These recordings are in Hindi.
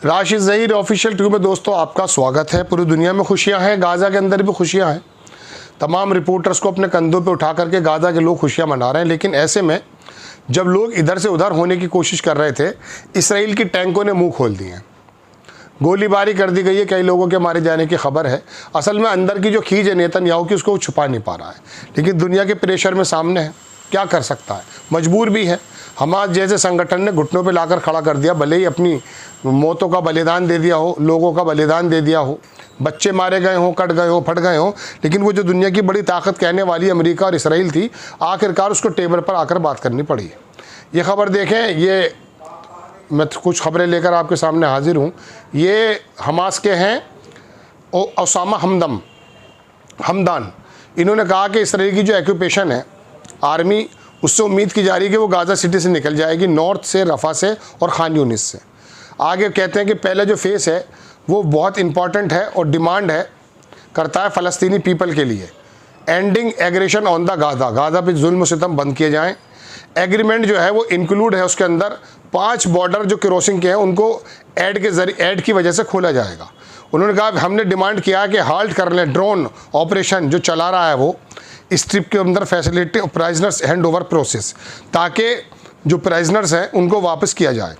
राशिद ज़हीर ऑफिशियल ट्यूब में दोस्तों आपका स्वागत है। पूरी दुनिया में खुशियां हैं, गाज़ा के अंदर भी खुशियां हैं। तमाम रिपोर्टर्स को अपने कंधों पे उठा करके गाज़ा के लोग खुशियां मना रहे हैं। लेकिन ऐसे में जब लोग इधर से उधर होने की कोशिश कर रहे थे, इसराइल की टैंकों ने मुंह खोल दिए हैं, गोलीबारी कर दी गई है, कई लोगों के मारे जाने की खबर है। असल में अंदर की जो खींच है नेतन्याहू की, उसको वो छुपा नहीं पा रहा है, लेकिन दुनिया के प्रेशर में सामने है, क्या कर सकता है, मजबूर भी है। हमास जैसे संगठन ने घुटनों पे लाकर खड़ा कर दिया, भले ही अपनी मौतों का बलिदान दे दिया हो, लोगों का बलिदान दे दिया हो, बच्चे मारे गए हों, कट गए हों, फट गए हों, लेकिन वो जो दुनिया की बड़ी ताकत कहने वाली अमेरिका और इसराइल थी, आखिरकार उसको टेबल पर आकर बात करनी पड़ी। ये खबर देखें, ये मैं कुछ खबरें लेकर आपके सामने हाजिर हूँ। ये हमास के हैं ओसामा हमदान। इन्होंने कहा कि इसराइल की जो ऑक्यूपेशन है आर्मी, उससे उम्मीद की जा रही है कि वो गाज़ा सिटी से निकल जाएगी, नॉर्थ से, रफ़ा से और खान यूनिस से। आगे कहते हैं कि पहला जो फेस है वो बहुत इंपॉर्टेंट है और डिमांड है करता है फ़लस्तीनी पीपल के लिए, ending aggression on the Gaza पे जुल्म सितम बंद किए जाएँ। एग्रीमेंट जो है वो इंक्लूड है, उसके अंदर 5 बॉर्डर जो क्रॉसिंग के हैं उनको ऐड की वजह से खोला जाएगा। उन्होंने कहा हमने डिमांड किया कि हाल्ट कर लें ड्रोन ऑपरेशन जो चला रहा है वो स्ट्रिप के अंदर फैसिलिटी प्राइजनर्स हैंड ओवर प्रोसेस, ताकि जो प्राइजनर्स हैं उनको वापस किया जाए।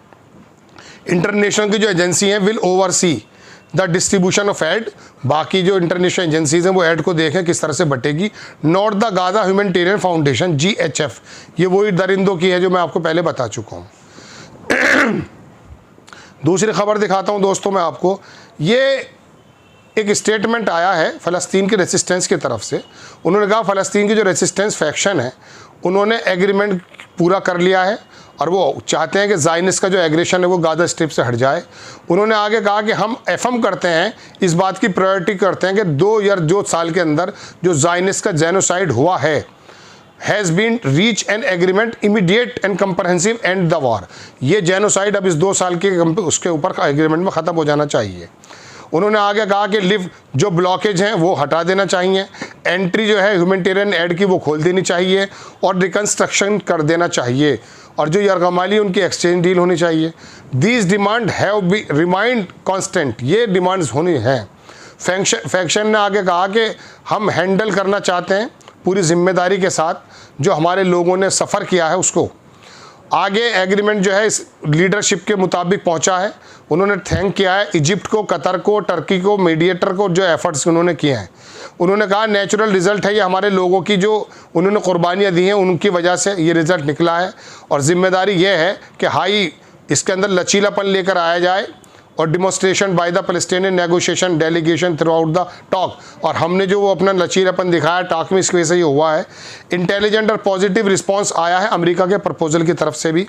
इंटरनेशनल की जो एजेंसी हैं will oversee the distribution of aid, बाकी जो इंटरनेशनल एजेंसीज हैं वो एड को देखें किस तरह से बटेगी। Not the Gaza humanitarian foundation GHF, ये वही दरिंदों की है जो मैं आपको पहले बता चुका हूँ। दूसरी खबर दिखाता हूँ दोस्तों मैं आपको। ये एक स्टेटमेंट आया है फ़लस्तीन के रेसिस्टेंस की तरफ से। उन्होंने कहा फ़लस्तीन की जो रेसिस्टेंस फैक्शन है उन्होंने एग्रीमेंट पूरा कर लिया है और वो चाहते हैं कि ज़ायनिस्ट का जो एग्रेशन है वो गाज़ा स्ट्रिप से हट जाए। उन्होंने आगे कहा कि हम एफर्म करते हैं, इस बात की प्रायोरिटी करते हैं कि 2 साल के अंदर जो ज़ायनिस्ट का जेनोसाइड हुआ है has been reach an agreement immediate and comprehensive end the war. ये जेनोसाइड अब इस 2 साल के उसके ऊपर एग्रीमेंट में ख़त्म हो जाना चाहिए। उन्होंने आगे कहा कि लिव जो ब्लॉकेज हैं वो हटा देना चाहिए, एंट्री जो है ह्यूमैनिटेरियन एड की वो खोल देनी चाहिए और रिकन्स्ट्रक्शन कर देना चाहिए, और जो यरगमाली उनकी एक्सचेंज डील होनी चाहिए। These demand have be remind constant, ये डिमांड्स होनी हैं। फैक्शन ने आगे कहा कि हम हैंडल करना चाहते हैं पूरी जिम्मेदारी के साथ जो हमारे लोगों ने सफ़र किया है उसको। आगे एग्रीमेंट जो है इस लीडरशिप के मुताबिक पहुंचा है। उन्होंने थैंक किया है इजिप्ट को, कतर को, टर्की को, मीडिएटर को, जो एफर्ट्स उन्होंने किए हैं। उन्होंने कहा नेचुरल रिज़ल्ट है ये, हमारे लोगों की जो उन्होंने कुर्बानियाँ दी हैं उनकी वजह से ये रिज़ल्ट निकला है, और ज़िम्मेदारी ये है कि हाई इसके अंदर लचीलापन लेकर आया जाए और demonstration by the Palestinian negotiation delegation through out the talk, और हमने जो वो अपना लचीलापन दिखाया टॉक में, इसकी वजह से ये हुआ है। इंटेलिजेंट और पॉजिटिव रिस्पांस आया है अमेरिका के प्रपोजल की तरफ से भी।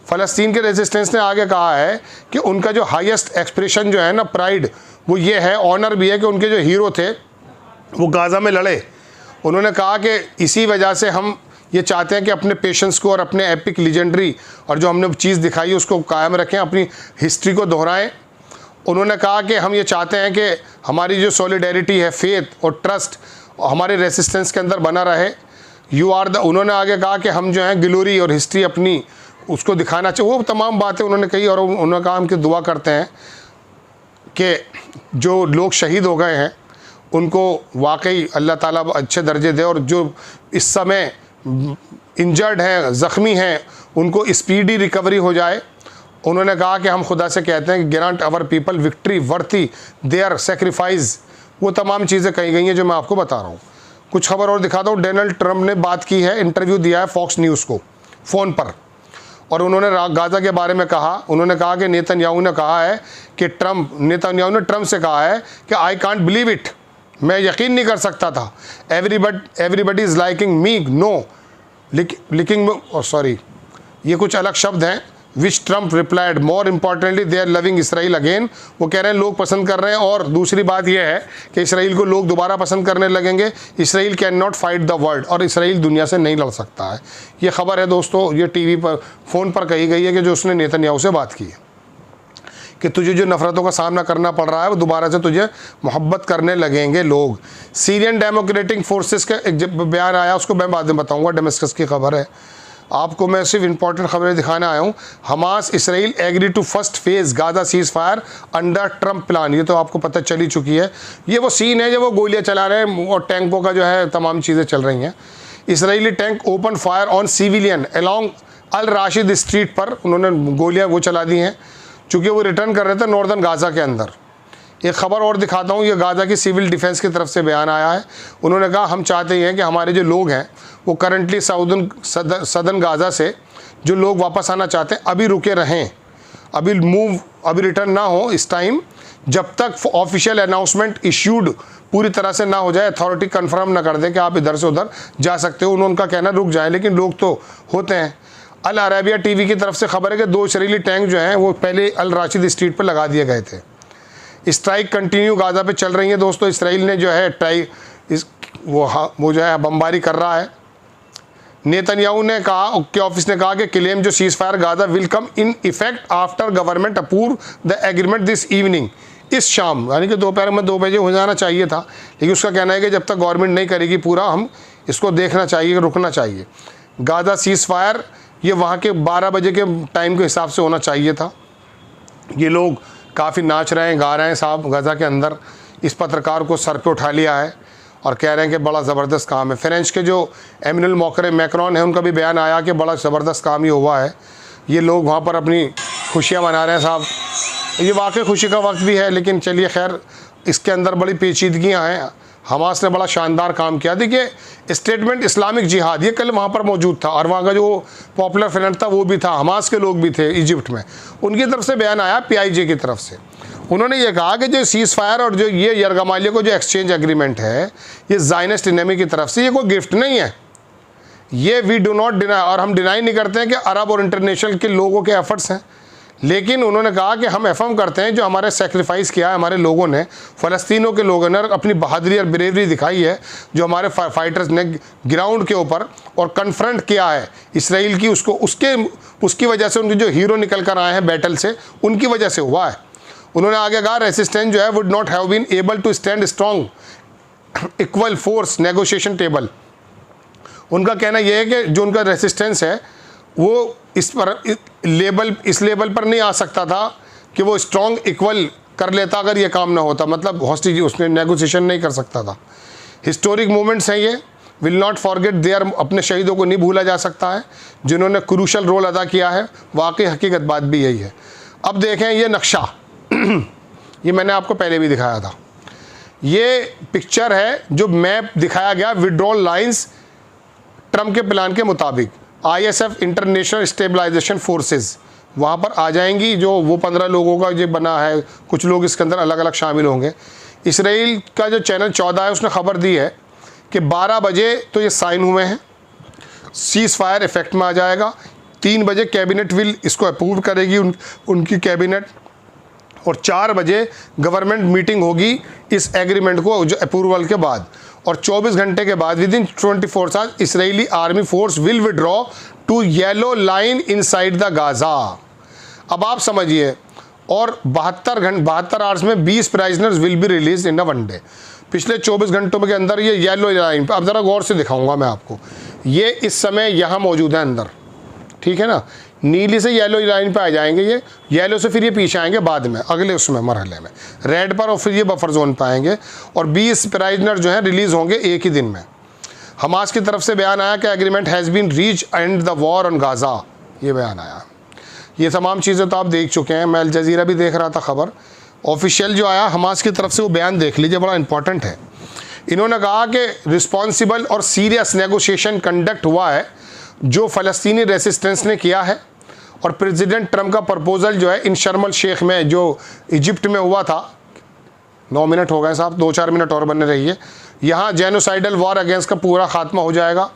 फ़लस्तीन के रेजिस्टेंस ने आगे कहा है कि उनका जो हाईएस्ट एक्सप्रेशन जो है ना, प्राइड, वो ये है, ऑनर भी है कि उनके जो हीरो थे वो गाज़ा में लड़े। उन्होंने कहा कि इसी वजह से हम ये चाहते हैं कि अपने पेशेंस को और अपने एपिक लीजेंडरी और जो हमने चीज़ दिखाई उसको कायम रखें, अपनी हिस्ट्री को दोहराएं। उन्होंने कहा कि हम ये चाहते हैं कि हमारी जो सॉलिडेरिटी है, फेथ और ट्रस्ट हमारे रेसिस्टेंस के अंदर बना रहे। यू आर द, उन्होंने आगे कहा कि हम जो हैं ग्लोरी और हिस्ट्री अपनी उसको दिखाना चाहिए। वो तमाम बातें उन्होंने कही, और उन्होंने कहा हम कि दुआ करते हैं कि जो लोग शहीद हो गए हैं उनको वाकई अल्लाह ताला अच्छे दर्जे दे, और जो इस समय इंजर्ड हैं, ज़ख्मी हैं, उनको स्पीडी रिकवरी हो जाए। उन्होंने कहा कि हम खुदा से कहते हैं कि grant our people victory worthy their sacrifice. वो तमाम चीज़ें कही गई हैं जो मैं आपको बता रहा हूँ। कुछ खबर और दिखाता हूँ। डोनाल्ड ट्रंप ने बात की है, इंटरव्यू दिया है फॉक्स न्यूज़ को फ़ोन पर, और उन्होंने गाज़ा के बारे में कहा। उन्होंने कहा कि नेतन्याहू ने कहा है कि नेतन्याहू ने ट्रंप से कहा है कि आई कांट बिलीव इट, मैं यकीन नहीं कर सकता था। Everybody is liking me no liking sorry, ये कुछ अलग शब्द हैं। Which Trump replied more importantly they are loving Israel again. वो कह रहे हैं लोग पसंद कर रहे हैं, और दूसरी बात यह है कि इसराइल को लोग दोबारा पसंद करने लगेंगे। Israel can not fight the world, और इसराइल दुनिया से नहीं लड़ सकता है। ये खबर है दोस्तों, ये टीवी पर फ़ोन पर कही गई है कि जो उसने नेतन्याहू से बात की है कि तुझे जो नफ़रतों का सामना करना पड़ रहा है वो दोबारा से तुझे मोहब्बत करने लगेंगे लोग। सीरियन डेमोक्रेटिक फोर्सेस का एक बयान आया, उसको मैं बाद में बताऊँगा, डेमस्कस की खबर है। आपको मैं सिर्फ इंपॉर्टेंट खबरें दिखाने आया हूँ। Hamas Israel agree to first phase Gaza ceasefire under Trump plan, ये तो आपको पता चल ही चुकी है। ये वो सीन है जब वो गोलियाँ चला रहे हैं और टैंकों का जो है तमाम चीज़ें चल रही हैं। Israeli tank open fire on civilian along Al Rashid street पर उन्होंने गोलियाँ वो चला दी हैं, चूँकि वो रिटर्न कर रहे थे नॉर्दर्न गाज़ा के अंदर। एक ख़बर और दिखाता हूँ, ये गाज़ा की सिविल डिफेंस की तरफ से बयान आया है। उन्होंने कहा हम चाहते हैं कि हमारे जो लोग हैं वो करंटली सदर्न गाज़ा से जो लोग वापस आना चाहते हैं अभी रुके रहें, अभी रिटर्न ना हो इस टाइम, जब तक ऑफिशियल अनाउंसमेंट इश्यूड पूरी तरह से ना हो जाए, अथॉरिटी कंफर्म ना कर दे कि आप इधर से उधर जा सकते हो। उनका कहना रुक जाए, लेकिन लोग तो होते हैं। अल अरेबिया टीवी की तरफ से खबर है कि 2 इसराइली टैंक जो हैं वो पहले अल राशिद स्ट्रीट पर लगा दिए गए थे। स्ट्राइक कंटिन्यू गाज़ा पे चल रही है दोस्तों। इसराइल ने जो है वो जो है बमबारी कर रहा है। नेतन्याहू ने कहा के ऑफिस ने कहा कि क्लेम जो cease fire Gaza will come in effect after government approve the agreement this evening, इस शाम, यानी कि दोपहर में 2 बजे हो जाना चाहिए था, लेकिन उसका कहना है कि जब तक गवर्नमेंट नहीं करेगी पूरा, हम इसको देखना चाहिए, रुकना चाहिए। गाज़ा सीज फायर ये वहाँ के 12 बजे के टाइम के हिसाब से होना चाहिए था। ये लोग काफ़ी नाच रहे हैं, गा रहे हैं साहब गाज़ा के अंदर। इस पत्रकार को सर पे उठा लिया है और कह रहे हैं कि बड़ा ज़बरदस्त काम है। फ्रेंच के जो एमिनुल मैक्रोन है उनका भी बयान आया कि बड़ा ज़बरदस्त काम ये हुआ है। ये लोग वहाँ पर अपनी खुशियाँ मना रहे हैं साहब। ये वाकई खुशी का वक्त भी है, लेकिन चलिए खैर, इसके अंदर बड़ी पेचीदगियाँ हैं। हमास ने बड़ा शानदार काम किया। देखिए स्टेटमेंट इस्लामिक जिहाद ये कल वहाँ पर मौजूद था और वहाँ का जो पॉपुलर फ्रंट था वो भी था, हमास के लोग भी थे इजिप्ट में, उनकी तरफ से बयान आया PIJ की तरफ से। उन्होंने ये कहा कि जो सीज़ फायर और जो ये यरगमालिया को जो एक्सचेंज एग्रीमेंट है ये ज़ायनिस्ट एनेमी की तरफ से, ये कोई गिफ्ट नहीं है, ये वी डू नॉट डिनाई, और हम डिनाई नहीं करते हैं कि अरब और इंटरनेशनल के लोगों के एफर्ट्स हैं। लेकिन उन्होंने कहा कि हम एफर्म करते हैं जो हमारे सेक्रीफाइस किया है हमारे लोगों ने, फ़लस्तीनों के लोगों ने अपनी बहादुरी और ब्रेवरी दिखाई है, जो हमारे फाइटर्स ने ग्राउंड के ऊपर और कन्फ्रंट किया है इसराइल की, उसकी वजह से उनके जो हीरो निकल कर आए हैं बैटल से, उनकी वजह से हुआ है। उन्होंने आगे कहा रेसिस्टेंस जो है would not have been able to stand strong equal force negotiation table. उनका कहना यह है कि जो उनका रेसिस्टेंस है वो इस लेवल पर नहीं आ सकता था कि वो स्ट्रॉन्ग इक्वल कर लेता अगर ये काम ना होता, मतलब हॉस्टेज उसने नेगोशिएशन नहीं कर सकता था। हिस्टोरिक मोमेंट्स हैं ये, विल नॉट फॉरगेट देयर, अपने शहीदों को नहीं भूला जा सकता है जिन्होंने क्रूशल रोल अदा किया है। वाकई हकीकत बात भी यही है। अब देखें ये नक्शा ये मैंने आपको पहले भी दिखाया था। ये पिक्चर है जो मैप दिखाया गया विड्रॉल लाइंस ट्रम्प के प्लान के मुताबिक। ISF इंटरनेशनल स्टेबलाइजेशन फोर्सेस वहाँ पर आ जाएंगी, जो वो 15 लोगों का जो बना है, कुछ लोग इसके अंदर अलग अलग शामिल होंगे। इसराइल का जो चैनल 14 है उसने खबर दी है कि 12 बजे तो ये साइन हुए हैं, सीज़ फायर इफेक्ट में आ जाएगा। 3 बजे कैबिनेट विल इसको अप्रूव करेगी उनकी कैबिनेट, और 4 बजे गवर्नमेंट मीटिंग होगी इस एग्रीमेंट को जो अप्रूवल के बाद, और 24 घंटे के बाद within 24 hours Israeli army force will withdraw to yellow line inside the Gaza. अब आप समझिए, और 72 आवर्स में 20 prisoners will be release in a one day. पिछले 24 घंटों के अंदर ये येलो लाइन, अब ज़रा गौर से दिखाऊंगा मैं आपको, ये इस समय यहाँ मौजूद है अंदर, ठीक है ना। नीली से येलो लाइन पे आ जाएंगे, ये येलो से फिर ये पीछे आएंगे बाद में अगले उसमें मरहले में रेड पर, और फिर ये बफर जोन पे आएंगे, और 20 प्राइजनर जो हैं रिलीज़ होंगे एक ही दिन में। हमास की तरफ से बयान आया कि agreement has been reach and the war on Gaza, ये बयान आया। ये तमाम चीज़ें तो आप देख चुके हैं, मैं अल जज़ीरा भी देख रहा था खबर, ऑफिशियल जो आया हमास की तरफ से वो बयान देख लीजिए, बड़ा इंपॉर्टेंट है। इन्होंने कहा कि रिस्पॉन्सिबल और सीरियस नेगोशिएशन कंडक्ट हुआ है जो फ़लस्तीनी रेसिस्टेंस ने किया है, और प्रेसिडेंट ट्रम्प का प्रपोज़ल जो है इन शर्म अल शेख में जो इजिप्ट में हुआ था, 9 मिनट हो गए साहब, 2-4 मिनट और बने रहिए, यहाँ जेनोसाइडल वॉर अगेंस्ट का पूरा खात्मा हो जाएगा।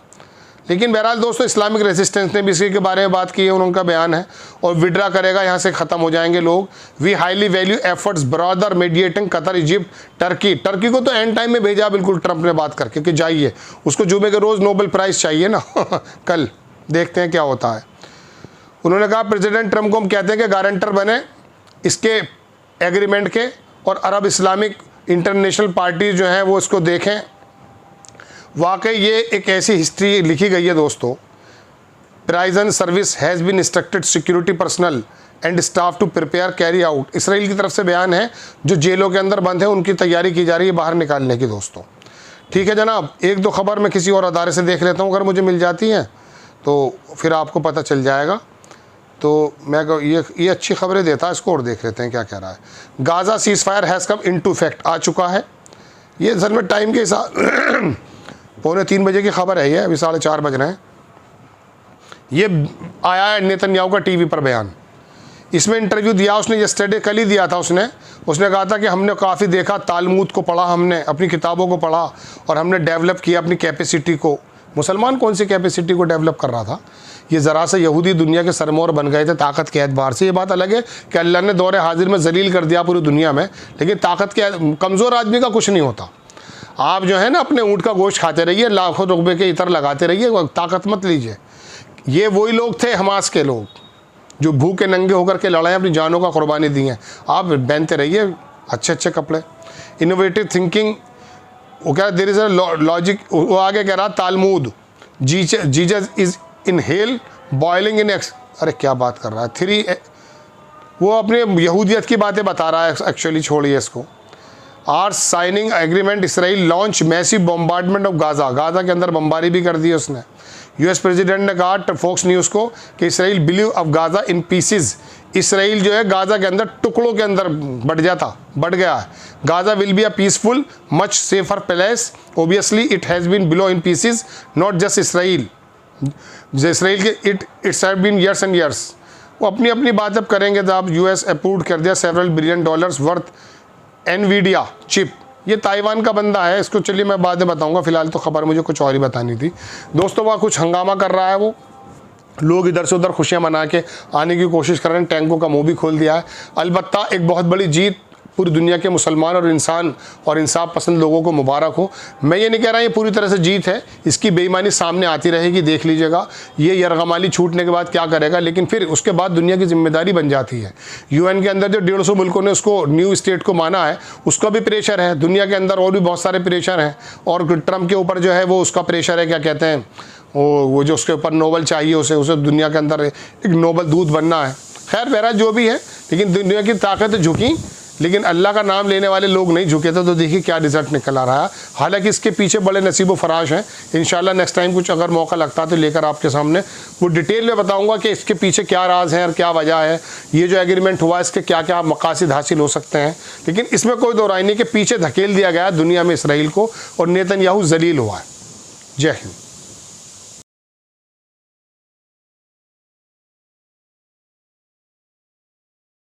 लेकिन बहरहाल दोस्तों इस्लामिक रेसिस्टेंस ने भी इसी के बारे में बात की है, उनका बयान है, और विड्रा करेगा, यहाँ से ख़त्म हो जाएंगे लोग। We highly value efforts brother mediating Qatar Egypt Turkey को तो एंड टाइम में भेजा बिल्कुल ट्रम्प ने बात करके कि जाइए, उसको जुमे के रोज़ नोबेल प्राइज़ चाहिए ना कल देखते हैं क्या होता है। उन्होंने कहा प्रेसिडेंट ट्रम्प को हम कहते हैं कि गारंटर बने इसके एग्रीमेंट के, और अरब इस्लामिक इंटरनेशनल पार्टी जो हैं वो इसको देखें। वाकई ये एक ऐसी हिस्ट्री लिखी गई है दोस्तों prison service has been instructed security personal and staff to prepare carry out. Israel की तरफ से बयान है, जो जेलों के अंदर बंद है उनकी तैयारी की जा रही है बाहर निकालने की। दोस्तों ठीक है जनाब, एक दो खबर मैं किसी और अदारे से देख लेता हूँ, अगर मुझे मिल जाती हैं तो फिर आपको पता चल जाएगा। तो मैं ये अच्छी खबरें देता है, इसको और देख लेते हैं क्या कह रहा है। Gaza ceasefire has come into effect, आ चुका है। ये असल में टाइम के हिसाब 2:45 बजे की खबर है, ये अभी 4:30 बज रहे हैं। ये आया है नेतन्याहू का टीवी पर बयान। इसमें इंटरव्यू दिया उसने, यस्टरडे कल ही दिया था उसने कहा था कि हमने काफ़ी देखा, तालमूद को पढ़ा, हमने अपनी किताबों को पढ़ा और हमने डेवलप किया अपनी कैपेसिटी को। मुसलमान कौन सी कैपेसिटी को डेवलप कर रहा था? ये ज़रा से यहूदी दुनिया के सरमौर बन गए थे ताकत के एतबार से। ये बात अलग है कि अल्लाह ने दौरे हाजिर में जलील कर दिया पूरी दुनिया में, लेकिन ताकत के कमज़ोर आदमी का कुछ नहीं होता। आप जो है ना अपने ऊँट का गोश्त खाते रहिए, लाखों रुपये के इतर लगाते रहिए, ताकत मत लीजिए। ये वही लोग थे हमास के लोग जो भूखे नंगे होकर के लड़ाई अपनी जानों का कुर्बानी दी हैं। आप पहनते रहिए अच्छे अच्छे कपड़े। इनोवेटिव थिंकिंग, वो क्या देयर इज अ लॉजिक, वो आगे कह रहा Talmud Jesus is in hell boiling in X. अरे क्या बात कर रहा है, 3 वो अपने यहूदियत की बातें बता रहा है एक्चुअली, छोड़िए इसको। Are signing agreement, Israel launch massive bombardment of Gaza, Gaza के अंदर बम्बारी भी कर दी उसने। यूएस प्रेसिडेंट ने कहा फॉक्स न्यूज़ को कि Israel believe of Gaza in pieces, Israel जो है गाज़ा के अंदर टुकड़ों के अंदर बढ़ गया है। Gaza will be a peaceful much safer place, obviously it has been below in pieces, not just Israel. Israel के its have been years and years. वो अपनी अपनी बात अब करेंगे। तो आप यूएस अप्रूव कर दिया several billion dollars worth Nvidia chip. ये ताइवान का बंदा है, इसको चलिए मैं बाद में बताऊंगा, फिलहाल तो खबर मुझे कुछ और ही बतानी थी। दोस्तों वहाँ कुछ हंगामा कर रहा है, वो लोग इधर से उधर खुशियाँ मना के आने की कोशिश कर रहे हैं, टैंकों का मुंह भी खोल दिया है। अलबत्ता एक बहुत बड़ी जीत पूरी दुनिया के मुसलमान और इंसान और इंसाफ पसंद लोगों को मुबारक हो। मैं ये नहीं कह रहा ये पूरी तरह से जीत है, इसकी बेईमानी सामने आती रहेगी, देख लीजिएगा ये यरगमाली छूटने के बाद क्या करेगा, लेकिन फिर उसके बाद दुनिया की जिम्मेदारी बन जाती है। यूएन के अंदर जो 150 मुल्कों ने उसको न्यू स्टेट को माना है, उसका भी प्रेशर है दुनिया के अंदर, और भी बहुत सारे प्रेशर हैं। और ट्रम्प के ऊपर जो है वो उसका प्रेशर है, क्या कहते हैं वो जो उसके ऊपर नोबल चाहिए उसे दुनिया के अंदर एक नोबल दूत बनना है। खैर बहरहाल जो भी है, लेकिन दुनिया की ताकत झुकी, लेकिन अल्लाह का नाम लेने वाले लोग नहीं झुके थे। तो देखिए क्या रिजल्ट निकल आ रहा है। हालांकि इसके पीछे बड़े नसीब व फराज हैं। इंशाल्लाह नेक्स्ट टाइम कुछ अगर मौका लगता है तो लेकर आपके सामने वो डिटेल में बताऊंगा कि इसके पीछे क्या राज है और क्या वजह है, ये जो एग्रीमेंट हुआ इसके क्या क्या मकासद हासिल हो सकते हैं। लेकिन इसमें कोई दो राय नहीं कि पीछे धकेल दिया गया दुनिया में इसराइल को, और नेतन्याहू जलील हुआ है। जय हिंद।